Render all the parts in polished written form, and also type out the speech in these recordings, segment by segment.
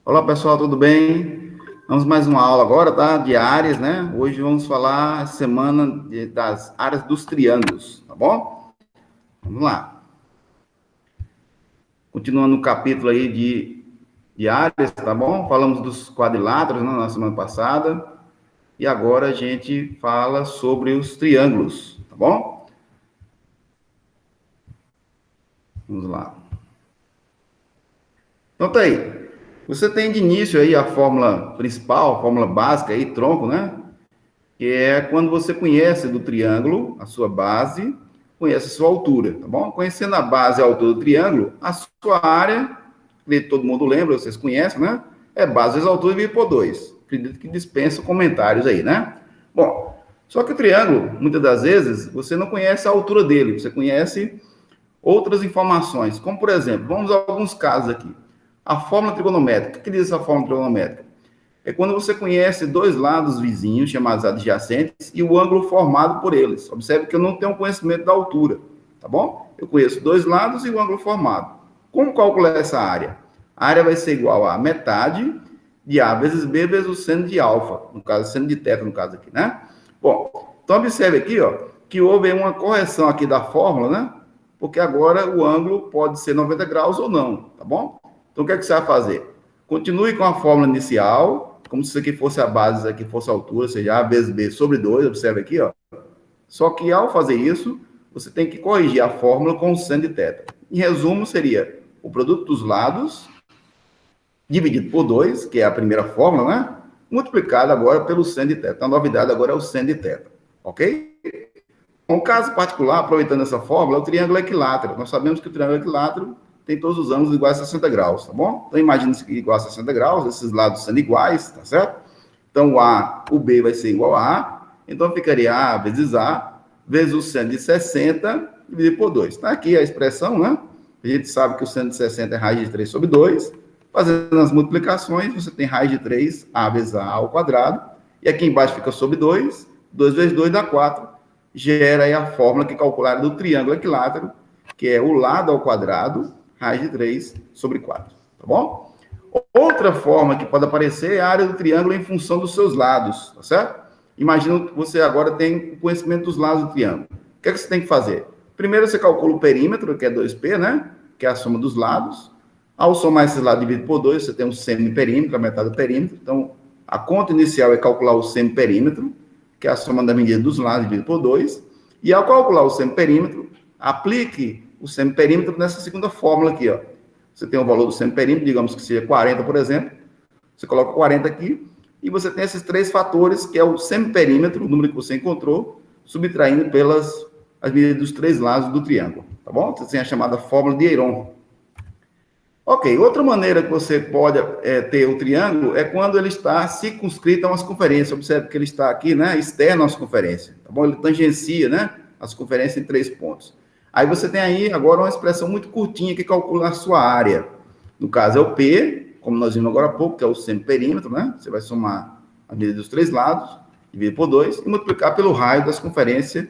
Olá, pessoal, tudo bem? Vamos mais uma aula agora, tá? De áreas, né? Hoje vamos falar das áreas dos triângulos, tá bom? Vamos lá. Continuando o capítulo aí de áreas, tá bom? Falamos dos quadriláteros, né, na semana passada. E agora a gente fala sobre os triângulos, tá bom? Vamos lá. Então tá aí. Você tem de início aí a fórmula principal, a fórmula básica aí, tronco, né? Que é quando você conhece do triângulo a sua base, conhece a sua altura, tá bom? Conhecendo a base e a altura do triângulo, a sua área, que todo mundo lembra, vocês conhecem, né? É base vezes altura dividido por 2. Acredito que dispensa comentários aí, né? Bom, só que o triângulo, muitas das vezes, você não conhece a altura dele, você conhece outras informações, como por exemplo, vamos a alguns casos aqui. A fórmula trigonométrica, o que diz essa fórmula trigonométrica? É quando você conhece dois lados vizinhos, chamados adjacentes, e o ângulo formado por eles. Observe que eu não tenho conhecimento da altura, tá bom? Eu conheço dois lados e o ângulo formado. Como calcular essa área? A área vai ser igual a metade de A vezes B vezes o seno de alfa, no caso, seno de teta, no caso aqui, né? Bom, então observe aqui, ó, que houve uma correção aqui da fórmula, né? Porque agora o ângulo pode ser 90 graus ou não, tá bom? Então o que é que você vai fazer? Continue com a fórmula inicial, como se isso aqui fosse a base, isso aqui fosse a altura, ou seja, A vezes B sobre 2, observe aqui, ó. Só que ao fazer isso, você tem que corrigir a fórmula com o seno de teta. Em resumo, seria o produto dos lados dividido por 2, que é a primeira fórmula, né? Multiplicado agora pelo seno de teta. A novidade agora é o seno de teta, ok? Um caso particular, aproveitando essa fórmula, é o triângulo equilátero. Nós sabemos que o triângulo equilátero tem todos os ângulos iguais a 60 graus, tá bom? Então, imagine isso aqui igual a 60 graus, esses lados sendo iguais, tá certo? Então, o B vai ser igual a A, então ficaria A vezes o seno de 60 dividido por 2. Está aqui a expressão, né? A gente sabe que o seno de 60 é raiz de 3 sobre 2. Fazendo as multiplicações, você tem raiz de 3, A vezes A ao quadrado, e aqui embaixo fica sobre 2, 2 vezes 2 dá 4, gera aí a fórmula que calcularam do triângulo equilátero, que é o lado ao quadrado, raiz de 3 sobre 4, tá bom? Outra forma que pode aparecer é a área do triângulo em função dos seus lados, tá certo? Imagina que você agora tem o conhecimento dos lados do triângulo. O que é que você tem que fazer? Primeiro você calcula o perímetro, que é 2π, né? Que é a soma dos lados. Ao somar esses lados dividido por 2, você tem um semiperímetro, a metade do perímetro. Então, a conta inicial é calcular o semiperímetro, que é a soma da medida dos lados dividido por 2. E ao calcular o semiperímetro, aplique o semiperímetro nessa segunda fórmula aqui, ó. Você tem o valor do semiperímetro, digamos que seja 40, por exemplo. Você coloca 40 aqui, e você tem esses três fatores, que é o semiperímetro, o número que você encontrou, subtraindo pelas as medidas dos três lados do triângulo, tá bom? Você tem a chamada fórmula de Heron. Ok, outra maneira que você pode ter o triângulo é quando ele está circunscrito a uma circunferência. Observe que ele está aqui, né, externo à circunferência, tá bom? Ele tangencia, né, a circunferência em 3 pontos. Aí você tem aí agora uma expressão muito curtinha que calcula a sua área. No caso é o P, como nós vimos agora há pouco, que é o semiperímetro, né? Você vai somar a medida dos três lados, dividir por 2 e multiplicar pelo raio da circunferência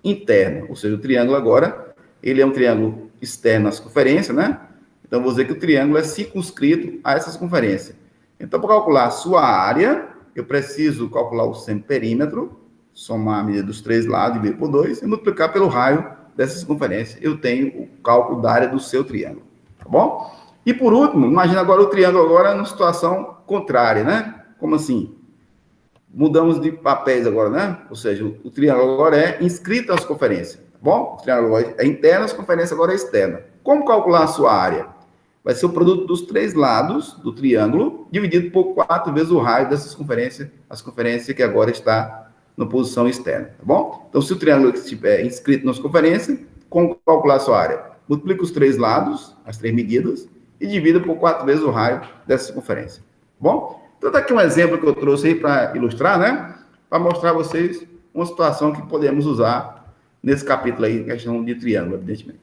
interna. Ou seja, o triângulo agora, ele é um triângulo externo à circunferência, né? Então, vou dizer que o triângulo é circunscrito a essa circunferência. Então, para calcular a sua área, eu preciso calcular o semiperímetro, somar a medida dos três lados, dividir por 2, e multiplicar pelo raio dessa circunferência. Eu tenho o cálculo da área do seu triângulo, tá bom? E por último, imagina agora o triângulo agora numa situação contrária, né? Como assim? Mudamos de papéis agora, né? Ou seja, o triângulo agora é inscrito na circunferência, tá bom? O triângulo é interno, a circunferência agora é externa. Como calcular a sua área? Vai ser o produto dos três lados do triângulo, dividido por 4 vezes o raio dessa circunferência, a circunferência que agora está na posição externa, tá bom? Então, se o triângulo estiver inscrito na circunferência, como calcular a sua área? Multiplica os três lados, as três medidas, e divida por 4 vezes o raio dessa circunferência, tá bom? Então, tá aqui um exemplo que eu trouxe aí para ilustrar, né? Para mostrar a vocês uma situação que podemos usar nesse capítulo aí, questão de triângulo, evidentemente.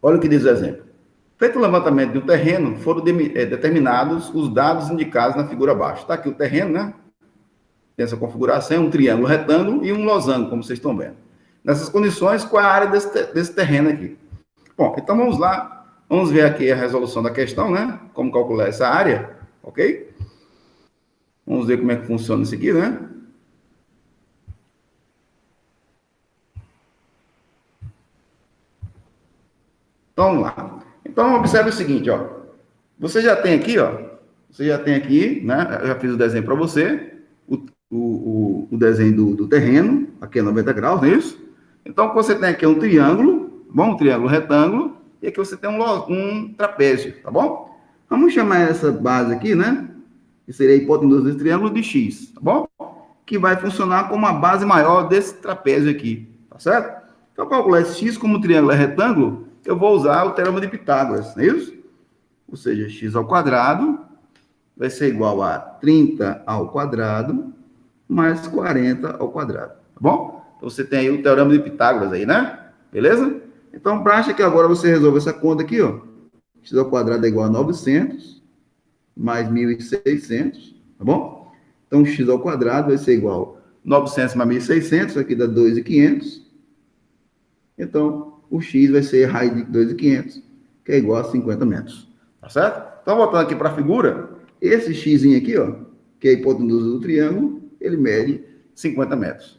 Olha o que diz o exemplo. Feito o levantamento de um terreno, foram determinados os dados indicados na figura abaixo. Está aqui o terreno, né? Tem essa configuração, um triângulo retângulo e um losango, como vocês estão vendo. Nessas condições, qual é a área desse terreno aqui? Bom, então vamos lá. Vamos ver aqui a resolução da questão, né? Como calcular essa área. ok? Vamos ver como é que funciona isso aqui, né? Então, vamos lá. Então, observe o seguinte, ó. Você já tem aqui, ó. Você já tem aqui, né? Eu já fiz o desenho para você. O desenho do terreno. Aqui é 90 graus, não é isso? Então, o que você tem aqui é um triângulo. Bom, um triângulo retângulo. E aqui você tem um trapézio, tá bom? Vamos chamar essa base aqui, né? Que seria a hipotenusa desse triângulo de x, tá bom? Que vai funcionar como a base maior desse trapézio aqui, tá certo? Então, calcular esse x como o triângulo é retângulo, eu vou usar o teorema de Pitágoras, não é isso? Ou seja, x ao quadrado vai ser igual a 30 ao quadrado mais 40 ao quadrado, tá bom? Então, você tem aí o teorema de Pitágoras aí, né? Beleza? Então, basta que agora você resolva essa conta aqui, ó. X ao quadrado é igual a 900 mais 1.600, tá bom? Então, x ao quadrado vai ser igual a 900 mais 1.600, aqui dá 2.500. Então, o x vai ser raiz de 2.500, que é igual a 50 metros. Tá certo? Então, voltando aqui para a figura, esse x aqui, ó, que é a hipotenusa do triângulo, ele mede 50 metros.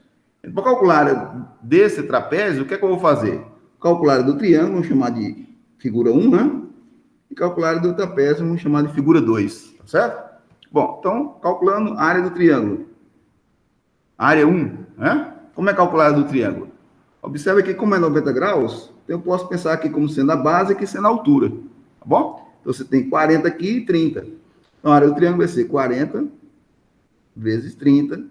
Para calcular desse trapézio, o que é que eu vou fazer? Calcular do triângulo, vamos chamar de figura 1, né? E calcular do trapézio, vamos chamar de figura 2, tá certo? Bom, então, calculando a área do triângulo. Área 1, né? Como é calculada do triângulo? Observe que como é 90 graus, então eu posso pensar aqui como sendo a base e aqui sendo a altura, tá bom? Então, você tem 40 aqui e 30. Então, a área do triângulo vai ser 40 vezes 30,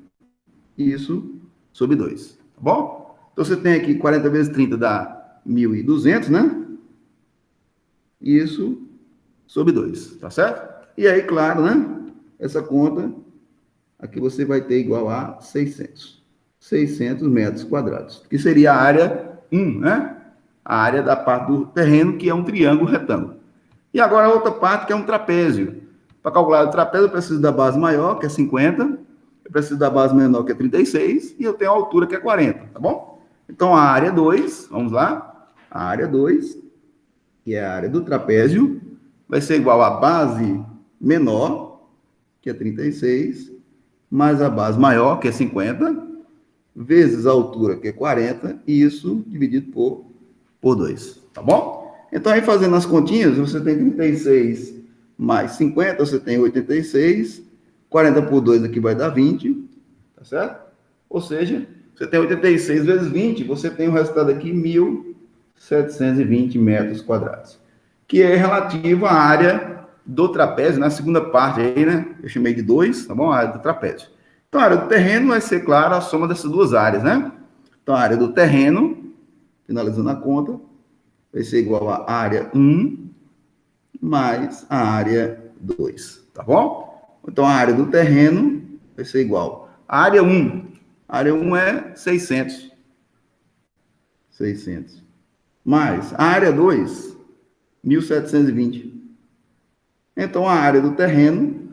isso sobre 2, tá bom? Então, você tem aqui 40 vezes 30 dá 1.200, né? Isso sobre 2, tá certo? E aí, claro, né? Essa conta, aqui você vai ter igual a 600 metros quadrados, que seria a área 1, né? A área da parte do terreno, que é um triângulo retângulo. E agora a outra parte, que é um trapézio. Para calcular o trapézio, eu preciso da base maior, que é 50, eu preciso da base menor, que é 36, e eu tenho a altura, que é 40, tá bom? Então, a área 2, vamos lá, a área 2, que é a área do trapézio, vai ser igual à base menor, que é 36, mais a base maior, que é 50, vezes a altura, que é 40, e isso dividido por 2, tá bom? Então, aí fazendo as continhas, você tem 36 mais 50, você tem 86, 40 por 2 aqui vai dar 20, tá certo? Ou seja, você tem 86 vezes 20, você tem o resultado aqui, 1.720 metros quadrados, que é relativo à área do trapézio, na segunda parte aí, né? Eu chamei de 2, tá bom? A área do trapézio. Então, a área do terreno vai ser, claro, a soma dessas duas áreas, né? Então, a área do terreno, finalizando a conta, vai ser igual a área 1 mais a área 2, tá bom? Então, a área do terreno vai ser igual a área 1. A área 1 é 600. Mais a área 2, 1.720. Então, a área do terreno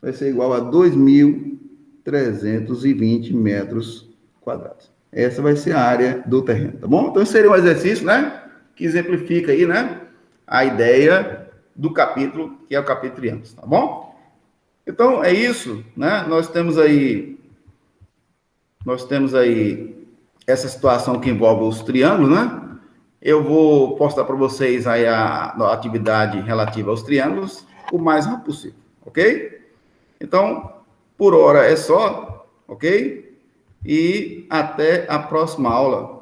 vai ser igual a 2.320 metros quadrados. Essa vai ser a área do terreno, tá bom? Então, esse seria um exercício, né? Que exemplifica aí, né? A ideia do capítulo, que é o capítulo triângulos, tá bom? Então, é isso, né? Nós temos aí essa situação que envolve os triângulos, né? Eu vou postar para vocês aí a atividade relativa aos triângulos o mais rápido possível, ok? Então, por hora é só, ok? E até a próxima aula.